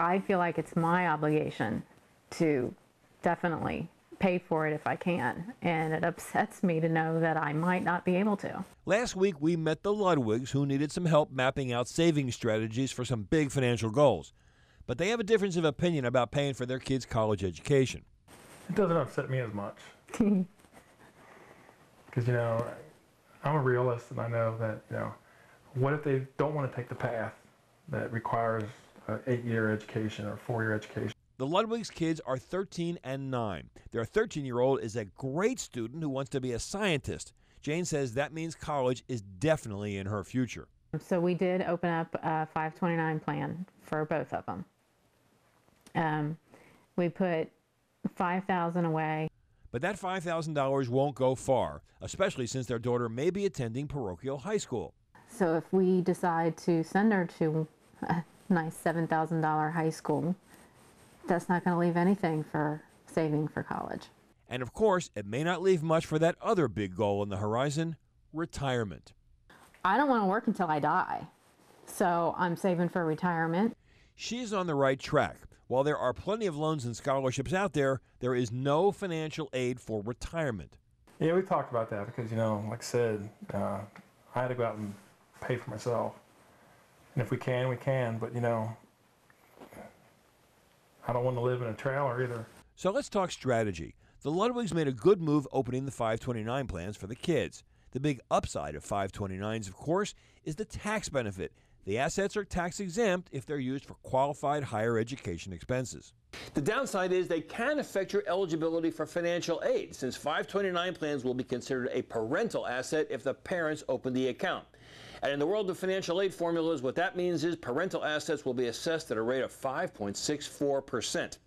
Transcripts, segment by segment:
I feel like it's my obligation to definitely pay for it if I can, and it upsets me to know that I might not be able to. Last week, we met the Ludwigs, who needed some help mapping out saving strategies for some big financial goals. But they have a difference of opinion about paying for their kids' college education. It doesn't upset me as much. Because, you know, I'm a realist, and I know that, you know, what if they don't want to take the path that requires an 8-year education or 4-year education? The Ludwig's kids are 13 and 9. Their 13-year-old is a great student who wants to be a scientist. Jane says that means college is definitely in her future. So we did open up a 529 plan for both of them. We put $5,000 away. But that $5,000 won't go far, especially since their daughter may be attending parochial high school. So if we decide to send her to a nice $7,000 high school, that's not going to leave anything for saving for college. And of course, it may not leave much for that other big goal on the horizon, retirement. I don't want to work until I die, so I'm saving for retirement. She's on the right track. While there are plenty of loans and scholarships out there, there is no financial aid for retirement. Yeah, we talked about that because, you know, like I said, I had to go out and pay for myself. And if we can, we can, but, you know, I don't want to live in a trailer either. So let's talk strategy. The Ludwigs made a good move opening the 529 plans for the kids. The big upside of 529s, of course, is the tax benefit. The assets are tax exempt if they're used for qualified higher education expenses. The downside is they can affect your eligibility for financial aid, since 529 plans will be considered a parental asset if the parents open the account. And in the world of financial aid formulas, what that means is parental assets will be assessed at a rate of 5.64%.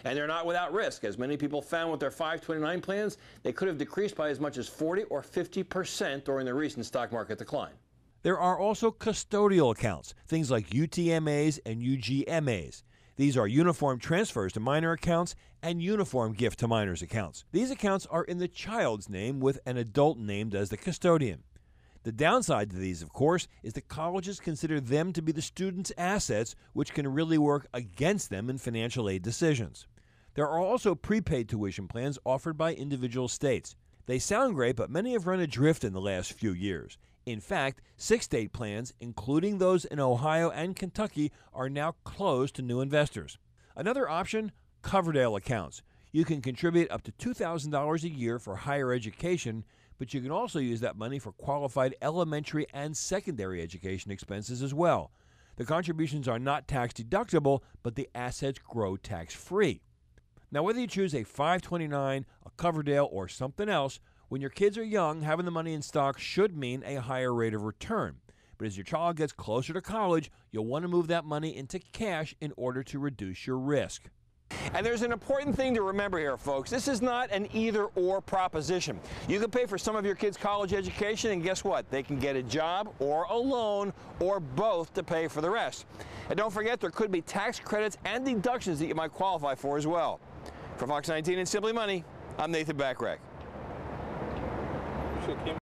And they're not without risk. As many people found with their 529 plans, they could have decreased by as much as 40 or 50% during the recent stock market decline. There are also custodial accounts, things like UTMAs and UGMAs. These are uniform transfers to minor accounts and uniform gift to minors accounts. These accounts are in the child's name with an adult named as the custodian. The downside to these, of course, is that colleges consider them to be the students' assets, which can really work against them in financial aid decisions. There are also prepaid tuition plans offered by individual states. They sound great, but many have run adrift in the last few years. In fact, 6 state plans, including those in Ohio and Kentucky, are now closed to new investors. Another option, Coverdale accounts. You can contribute up to $2,000 a year for higher education, but you can also use that money for qualified elementary and secondary education expenses as well. The contributions are not tax deductible, but the assets grow tax-free. Now, whether you choose a 529, a Coverdale, or something else, when your kids are young, having the money in stock should mean a higher rate of return. But as your child gets closer to college, you'll want to move that money into cash in order to reduce your risk. And there's an important thing to remember here, folks. This is not an either-or proposition. You can pay for some of your kids' college education, and guess what? They can get a job or a loan or both to pay for the rest. And don't forget, there could be tax credits and deductions that you might qualify for as well. For Fox 19 and Simply Money, I'm Nathan Bachrach.